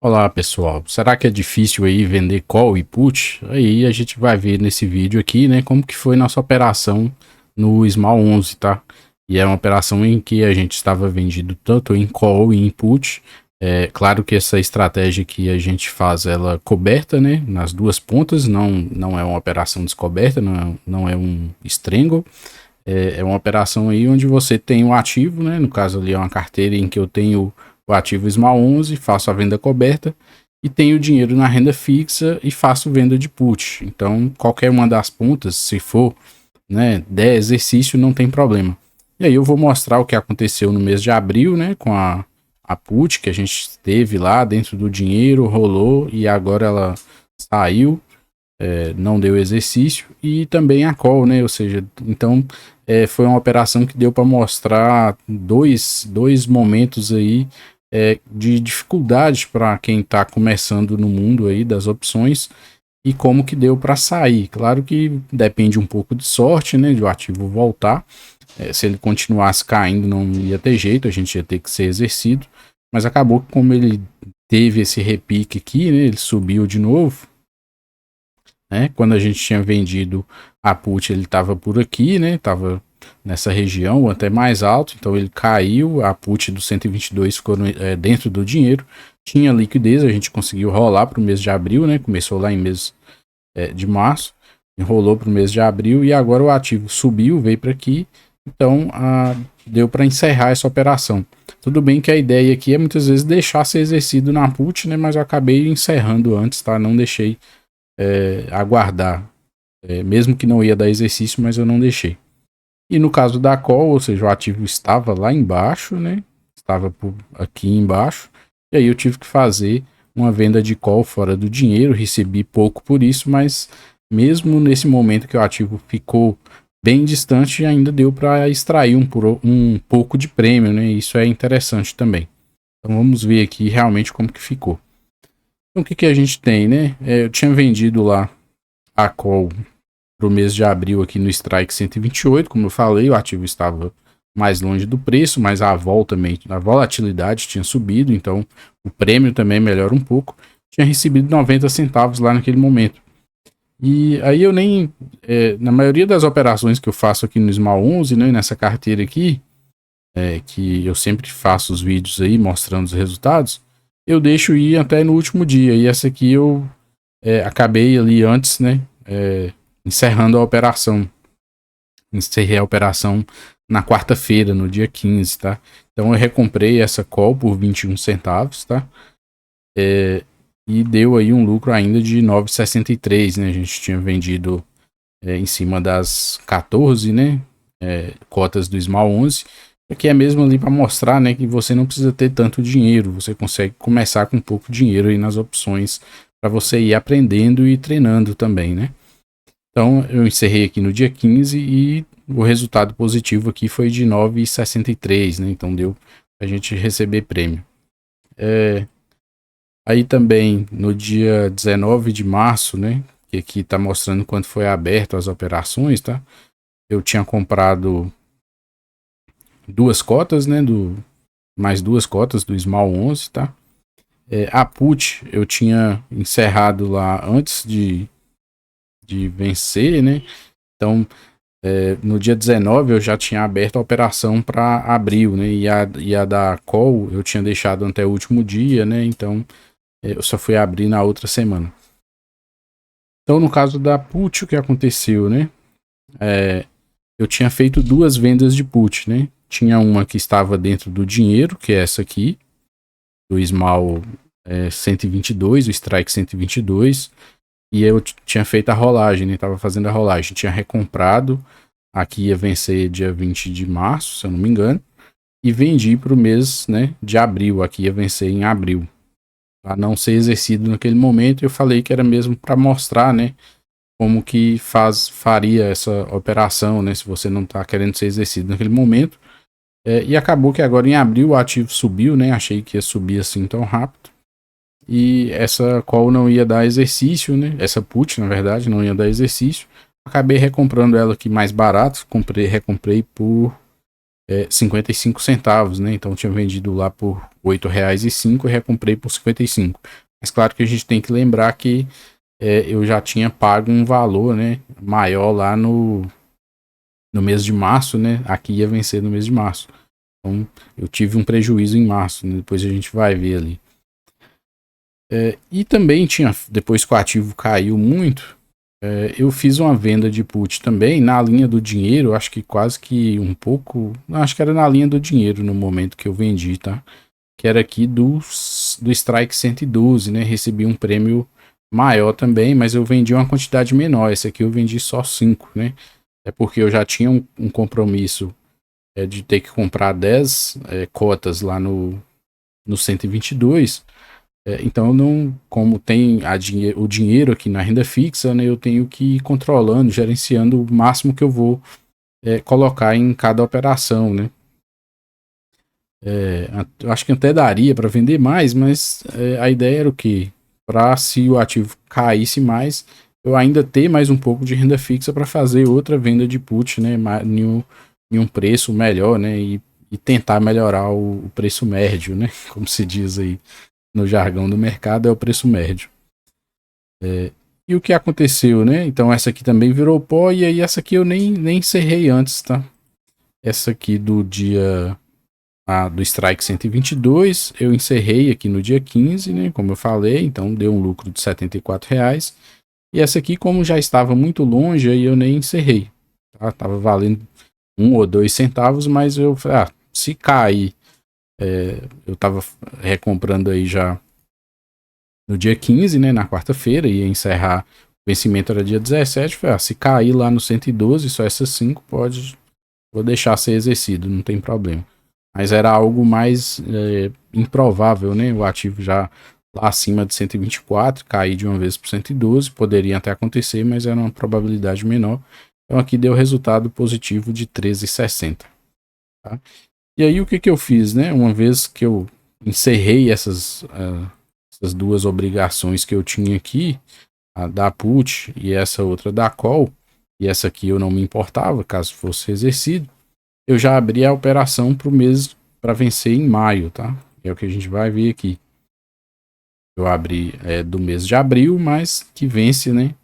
Olá pessoal, será que é difícil aí vender call e put? Aí a gente vai ver nesse vídeo aqui, né, como que foi nossa operação no Small 11, tá? E é uma operação em que a gente estava vendido tanto em call e em put. É claro que essa estratégia que a gente faz, ela coberta, né, nas duas pontas, não é uma operação descoberta, não é um strangle. É uma operação aí onde você tem o ativo, né? No caso ali é uma carteira em que eu tenho o ativo Small 11, faço a venda coberta e tenho dinheiro na renda fixa e faço venda de put. Então, qualquer uma das pontas, se for, né, der exercício, não tem problema. E aí eu vou mostrar o que aconteceu no mês de abril, né, com a put que a gente teve lá dentro do dinheiro, rolou e agora ela saiu, não deu exercício, e também a call, né? Ou seja, então foi uma operação que deu para mostrar dois momentos aí de dificuldade para quem está começando no mundo aí das opções e como que deu para sair. Claro que depende um pouco de sorte, né? De o ativo voltar. Se ele continuasse caindo, não ia ter jeito, a gente ia ter que ser exercido. Mas acabou que, como ele teve esse repique aqui, né? Ele subiu de novo, né? Quando a gente tinha vendido a put, ele estava por aqui, né? Tava nessa região, ou até mais alto, então ele caiu, a put do 122 ficou dentro do dinheiro, tinha liquidez, a gente conseguiu rolar para o mês de abril, né? Começou lá em mês de março, enrolou para o mês de abril e agora o ativo subiu, veio para aqui, então deu para encerrar essa operação. Tudo bem que a ideia aqui é muitas vezes deixar ser exercido na put, né? Mas eu acabei encerrando antes, tá? Não deixei aguardar, mesmo que não ia dar exercício, mas eu não deixei. E no caso da call, ou seja, o ativo estava lá embaixo, né? Estava aqui embaixo, e aí eu tive que fazer uma venda de call fora do dinheiro, recebi pouco por isso, mas mesmo nesse momento que o ativo ficou bem distante, ainda deu para extrair um pouco de prêmio, né? Isso é interessante também. Então vamos ver aqui realmente como que ficou. Então o que que a gente tem, né? Eu tinha vendido lá a call para o mês de abril aqui no Strike 128, como eu falei, o ativo estava mais longe do preço, mas a volatilidade tinha subido, então o prêmio também melhora um pouco. Tinha recebido 90 centavos lá naquele momento. E aí eu nem, na maioria das operações que eu faço aqui no Small 11, né, nessa carteira aqui, que eu sempre faço os vídeos aí mostrando os resultados, eu deixo ir até no último dia. E essa aqui eu acabei ali antes, né, encerrando a operação. Encerrei a operação na quarta-feira, no dia 15, tá? Então eu recomprei essa call por 21 centavos, tá? E deu aí um lucro ainda de 9,63, né? A gente tinha vendido em cima das 14, né? Cotas do Small 11, que é mesmo ali para mostrar, né, que você não precisa ter tanto dinheiro, você consegue começar com pouco dinheiro aí nas opções para você ir aprendendo e treinando também, né? Então eu encerrei aqui no dia 15 e o resultado positivo aqui foi de 9,63, né? Então deu a gente receber prêmio. Aí também no dia 19 de março, né? Que aqui tá mostrando quanto foi aberto as operações, tá? Eu tinha comprado duas cotas, né? Mais duas cotas do Small 11, tá? A put eu tinha encerrado lá antes de vencer, né? Então no dia 19 eu já tinha aberto a operação para abril, né? E a da call eu tinha deixado até o último dia, né? Então eu só fui abrir na outra semana. Então no caso da put, o que aconteceu, né? Eu tinha feito duas vendas de put, né? Tinha uma que estava dentro do dinheiro, que é essa aqui, do Small 122, o Strike 122. E eu tinha feito a rolagem, né? Tava fazendo a rolagem. Tinha recomprado. Aqui ia vencer dia 20 de março, se eu não me engano. E vendi para o mês, né, de abril. Aqui ia vencer em abril. Para não ser exercido naquele momento. Eu falei que era mesmo para mostrar, né, como que faria essa operação, né, se você não está querendo ser exercido naquele momento. E acabou que agora em abril o ativo subiu, né? Achei que ia subir assim tão rápido. E essa call não ia dar exercício, né? Essa put, na verdade, não ia dar exercício. Acabei recomprando ela aqui mais barato. Recomprei por 55 centavos, né? Então eu tinha vendido lá por R$ 8,05 e recomprei por 55. Mas claro que a gente tem que lembrar que eu já tinha pago um valor, né, maior lá no mês de março, né? Aqui ia vencer no mês de março. Então eu tive um prejuízo em março, né? Depois a gente vai ver ali. E também tinha, depois que o ativo caiu muito, eu fiz uma venda de put também na linha do dinheiro, acho que quase que um pouco, acho que era na linha do dinheiro no momento que eu vendi, tá? Que era aqui do Strike 112, né? Recebi um prêmio maior também, mas eu vendi uma quantidade menor. Esse aqui eu vendi só 5, né? É porque eu já tinha um compromisso de ter que comprar 10 cotas lá no 122. Então, eu não, como tem o dinheiro aqui na renda fixa, né, eu tenho que ir controlando, gerenciando o máximo que eu vou colocar em cada operação, né? Eu acho que até daria para vender mais, mas a ideia era o quê? Para se o ativo caísse mais, eu ainda ter mais um pouco de renda fixa para fazer outra venda de put, né, em um preço melhor, né, e tentar melhorar o preço médio, né, como se diz aí no jargão do mercado, é o preço médio. E o que aconteceu, né? Então essa aqui também virou pó, e aí essa aqui eu nem encerrei antes, tá? Essa aqui do dia do Strike 122, eu encerrei aqui no dia 15, né? Como eu falei, então deu um lucro de R$ 74. E essa aqui, como já estava muito longe, aí eu nem encerrei. Tá? Tava valendo 1 ou 2 centavos, mas eu falei, se cair, eu tava recomprando aí já no dia 15, né, na quarta-feira, ia encerrar, o vencimento era dia 17, falei, se cair lá no 112, só essas 5 vou deixar ser exercido, não tem problema. Mas era algo mais improvável, né, o ativo já lá acima de 124, cair de uma vez para 112, poderia até acontecer, mas era uma probabilidade menor. Então aqui deu resultado positivo de 13,60. Tá? E aí o que eu fiz, né, uma vez que eu encerrei essas duas obrigações que eu tinha aqui, a da put e essa outra da call, e essa aqui eu não me importava caso fosse exercido, eu já abri a operação para o mês para vencer em maio, tá? É o que a gente vai ver aqui. Eu abri do mês de abril, mas que vence, né,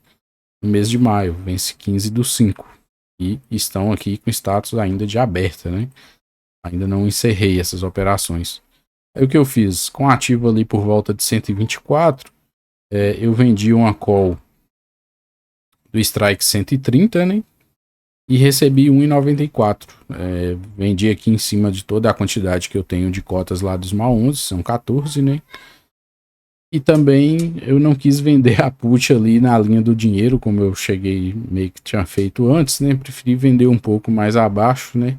no mês de maio, vence 15/5. E estão aqui com status ainda de aberta, né? Ainda não encerrei essas operações. Aí o que eu fiz? Com ativo ali por volta de 124, eu vendi uma call do Strike 130, né? E recebi 1,94. Vendi aqui em cima de toda a quantidade que eu tenho de cotas lá do Small 11, são 14, né? E também eu não quis vender a put ali na linha do dinheiro, como eu cheguei meio que tinha feito antes, né? Preferi vender um pouco mais abaixo, né?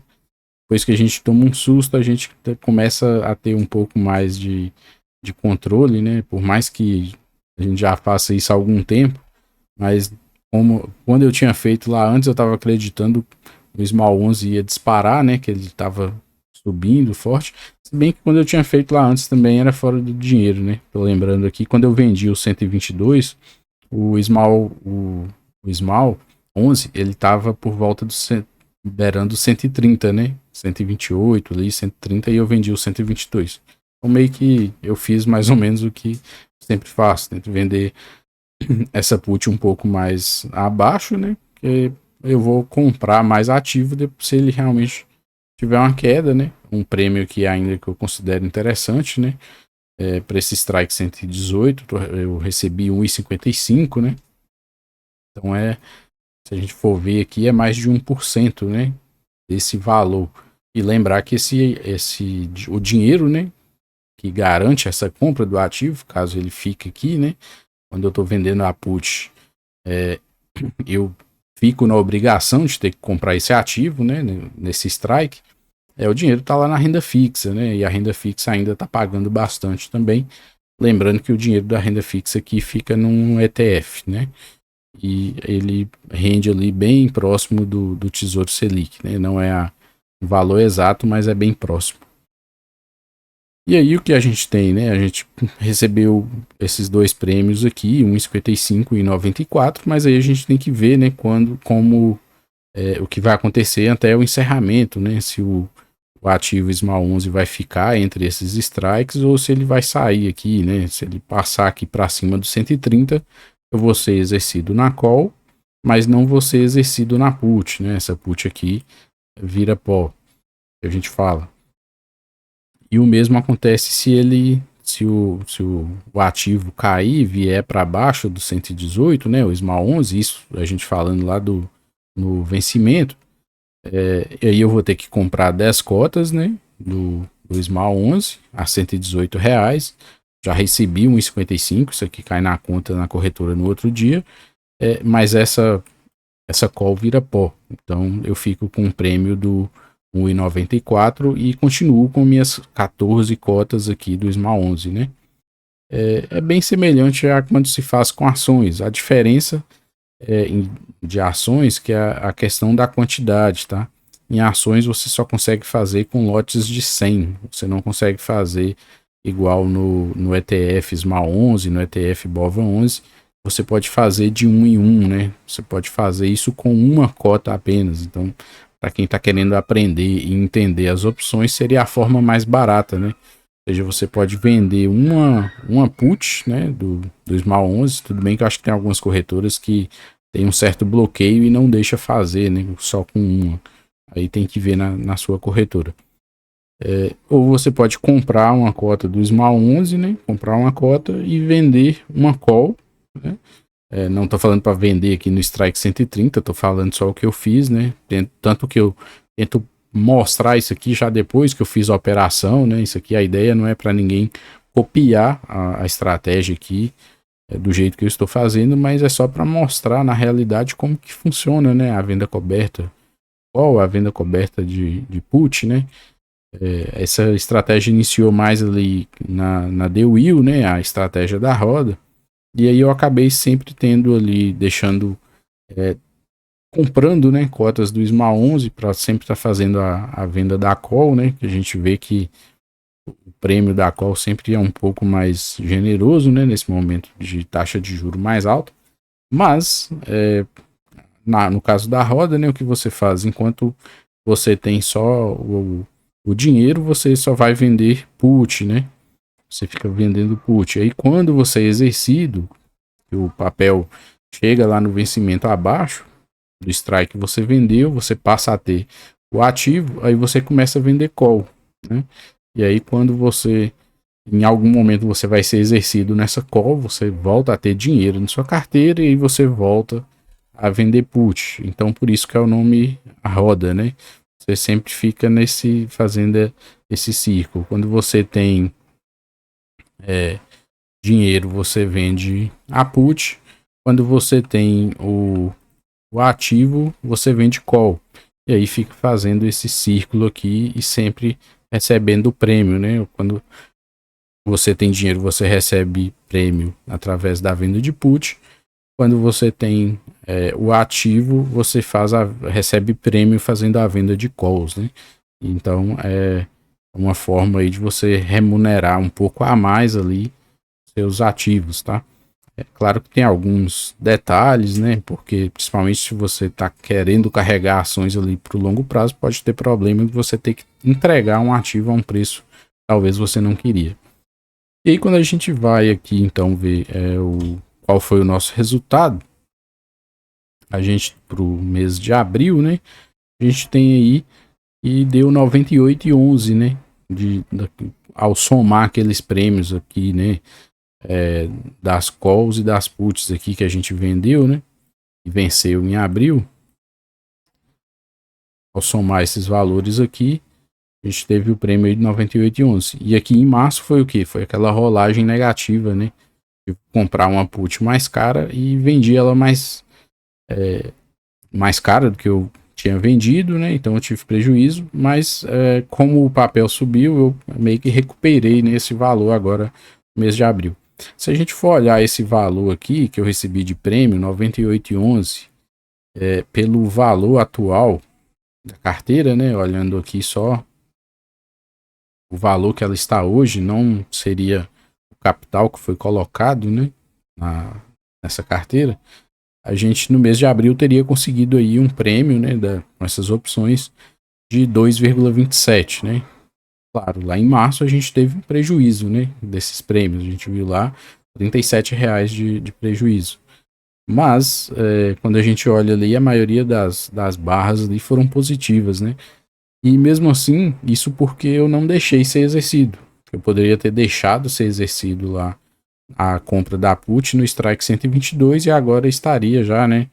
Depois que a gente toma um susto, a gente começa a ter um pouco mais de controle, né? Por mais que a gente já faça isso há algum tempo, mas quando eu tinha feito lá antes, eu estava acreditando que o Small 11 ia disparar, né? Que ele estava subindo forte. Se bem que quando eu tinha feito lá antes também era fora do dinheiro, né? Tô lembrando aqui, quando eu vendi o 122, o Small 11, ele estava por volta do beirando 130, né? 128 ali, 130, e eu vendi o 122. Então meio que eu fiz mais ou menos o que sempre faço, tento vender essa put um pouco mais abaixo, né? Porque eu vou comprar mais ativo depois, se ele realmente tiver uma queda, né? Um prêmio que ainda que eu considero interessante, né? Para esse Strike 118, eu recebi 1,55, né? Então se a gente for ver aqui, é mais de 1%, né? Desse valor. E lembrar que o dinheiro, né? Que garante essa compra do ativo, caso ele fique aqui, né? Quando eu estou vendendo a put, eu fico na obrigação de ter que comprar esse ativo, né? Nesse strike. O dinheiro está lá na renda fixa, né? E a renda fixa ainda está pagando bastante também. Lembrando que o dinheiro da renda fixa aqui fica num ETF, né? E ele rende ali bem próximo do Tesouro Selic, né? Não é o valor exato, mas é bem próximo. E aí o que a gente tem, né? A gente recebeu esses dois prêmios aqui, 1,55 e 94, mas aí a gente tem que ver, né, o que vai acontecer até o encerramento, né? Se o o ativo Small 11 vai ficar entre esses strikes ou se ele vai sair aqui, né? Se ele passar aqui para cima do 130, eu vou ser exercido na call, mas não vou ser exercido na put, né? Essa put aqui vira pó, que a gente fala. E o mesmo acontece se o ativo cair, vier para baixo do 118, né? O Small 11, isso a gente falando lá no vencimento. E aí eu vou ter que comprar 10 cotas, né? Do Small 11 a R$ 118. Já recebi 1,55, isso aqui cai na conta na corretora no outro dia. Mas essa call vira pó. Então eu fico com um prêmio do 1,94 e continuo com minhas 14 cotas aqui do Small 11, né? É bem semelhante a quando se faz com ações. A diferença de ações que é a questão da quantidade, tá? Em ações você só consegue fazer com lotes de 100. Você não consegue fazer igual no ETF Small 11, no ETF BOVA 11. Você pode fazer de 1 em 1, né? Você pode fazer isso com uma cota apenas. Então, para quem está querendo aprender e entender as opções, seria a forma mais barata, né? Ou seja, você pode vender uma put, né, do Small 11. Tudo bem que eu acho que tem algumas corretoras que tem um certo bloqueio e não deixa fazer, né, só com uma. Aí tem que ver na sua corretora. Ou você pode comprar uma cota do Small 11, né, comprar uma cota e vender uma call, né. Não estou falando para vender aqui no Strike 130, estou falando só o que eu fiz, né, tanto que eu tento mostrar isso aqui já depois que eu fiz a operação, né? Isso aqui, a ideia não é para ninguém copiar a estratégia aqui do jeito que eu estou fazendo, mas é só para mostrar na realidade como que funciona, né? A venda coberta, qual a venda coberta de put, né? Essa estratégia iniciou mais ali na The Wheel, né? A estratégia da roda, e aí eu acabei sempre tendo ali, comprando, né, cotas do Small 11 para sempre estar fazendo a venda da call, né, que a gente vê que o prêmio da call sempre é um pouco mais generoso, né, nesse momento de taxa de juro mais alta, mas no caso da roda, né, o que você faz enquanto você tem só o dinheiro, você só vai vender put, né, você fica vendendo put, aí quando você é exercido, o papel chega lá no vencimento abaixo do strike que você vendeu, você passa a ter o ativo, aí você começa a vender call, né? E aí quando você, em algum momento você vai ser exercido nessa call, você volta a ter dinheiro na sua carteira e aí você volta a vender put. Então por isso que é o nome a roda, né? Você sempre fica fazendo esse círculo. Quando você tem dinheiro, você vende a put. Quando você tem o ativo, você vende call. E aí fica fazendo esse círculo aqui e sempre recebendo o prêmio, né? Quando você tem dinheiro, você recebe prêmio através da venda de put. Quando você tem o ativo, você recebe prêmio fazendo a venda de calls, né? Então é uma forma aí de você remunerar um pouco a mais ali seus ativos, tá? É claro que tem alguns detalhes, né? Porque principalmente se você está querendo carregar ações ali para o longo prazo, pode ter problema de você ter que entregar um ativo a um preço que talvez você não queria. E aí quando a gente vai aqui então ver qual foi o nosso resultado, a gente para o mês de abril, né? A gente tem aí e deu 98,11, né? Ao somar aqueles prêmios aqui, né? Das calls e das puts aqui que a gente vendeu, né? E venceu em abril. Ao somar esses valores aqui, a gente teve o prêmio aí de 98,11. E aqui em março foi o que? Foi aquela rolagem negativa, né? De comprar uma put mais cara e vendi ela mais cara do que eu tinha vendido, né? Então eu tive prejuízo, mas como o papel subiu, eu meio que recuperei nesse valor agora no mês de abril. Se a gente for olhar esse valor aqui que eu recebi de prêmio, 98,11, pelo valor atual da carteira, né? Olhando aqui só o valor que ela está hoje, não seria o capital que foi colocado, né? Nessa carteira. A gente no mês de abril teria conseguido aí um prêmio, né? Com essas opções de 2,27, né? Claro, lá em março a gente teve um prejuízo, né, desses prêmios. A gente viu lá R$ 37 de prejuízo. Mas, quando a gente olha ali, a maioria das barras ali foram positivas, né? E mesmo assim, isso porque eu não deixei ser exercido. Eu poderia ter deixado ser exercido lá a compra da put no strike 122 e agora estaria já, né,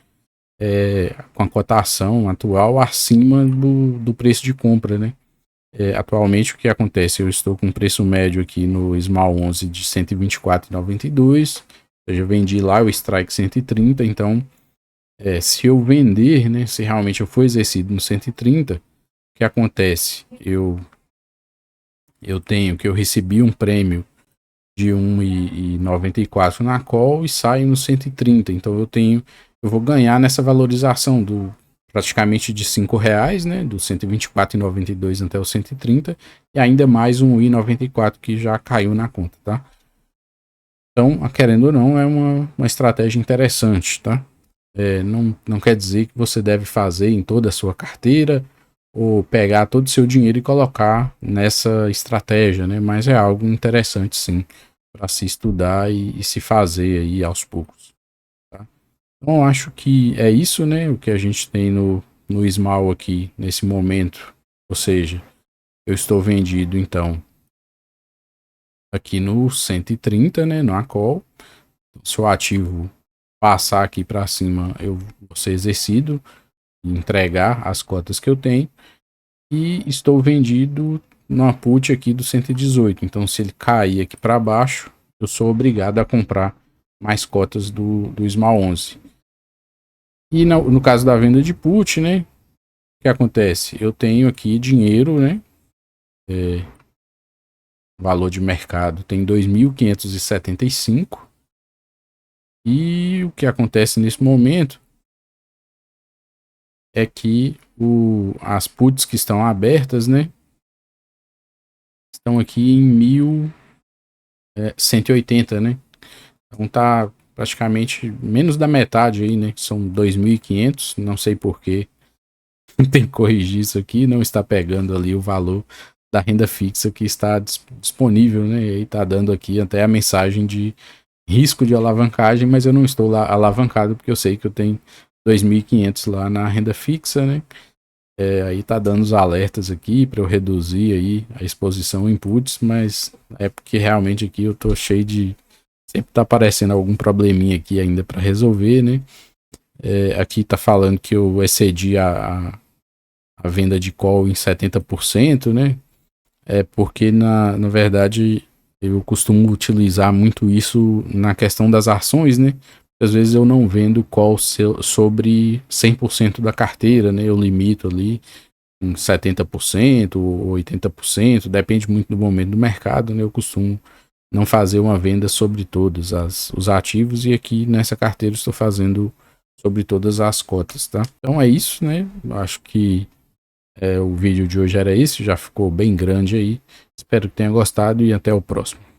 com a cotação atual acima do preço de compra, né? Atualmente o que acontece? Eu estou com um preço médio aqui no Small 11 de 124,92. Eu já vendi lá o strike 130, então se eu vender, né, se realmente eu for exercido no 130, o que acontece? Eu tenho que eu recebi um prêmio de 1,94 na call e saio no 130. Então eu vou ganhar nessa valorização do praticamente de R$ 5, né, do 124,92 até o 130 e ainda mais um 1,94 que já caiu na conta, tá? Então, querendo ou não, é uma estratégia interessante, tá? Não quer dizer que você deve fazer em toda a sua carteira ou pegar todo o seu dinheiro e colocar nessa estratégia, né? Mas é algo interessante, sim, para se estudar e se fazer aí aos poucos. Tá? Então, acho que é isso, né? O que a gente tem no Small aqui nesse momento. Ou seja, eu estou vendido, então, aqui no 130, né? No call. Se o ativo passar aqui para cima, eu vou ser exercido e entregar as cotas que eu tenho. E estou vendido numa put aqui do 118. Então, se ele cair aqui para baixo, eu sou obrigado a comprar mais cotas do Small 11. E no caso da venda de put, né? O que acontece? Eu tenho aqui dinheiro, né? Valor de mercado tem 2.575. E o que acontece nesse momento é que as puts que estão abertas, né? Estão aqui em 1.180, né? Então tá praticamente menos da metade aí, né? São 2.500, não sei porquê. Tem que corrigir isso aqui, não está pegando ali o valor da renda fixa que está disponível, né? E aí tá dando aqui até a mensagem de risco de alavancagem, mas eu não estou lá alavancado porque eu sei que eu tenho 2.500 lá na renda fixa, né? Aí tá dando os alertas aqui para eu reduzir aí a exposição em puts, mas é porque realmente aqui eu tô cheio de... Sempre tá aparecendo algum probleminha aqui ainda para resolver, né? Aqui tá falando que eu excedi a venda de call em 70%, né? Porque na verdade eu costumo utilizar muito isso na questão das ações, né? Às vezes eu não vendo call sobre 100% da carteira, né? Eu limito ali em 70% ou 80%, depende muito do momento do mercado, né? Eu costumo não fazer uma venda sobre todos os ativos e aqui nessa carteira estou fazendo sobre todas as cotas, tá? Então é isso, né? Acho que o vídeo de hoje era esse, já ficou bem grande aí. Espero que tenha gostado e até o próximo.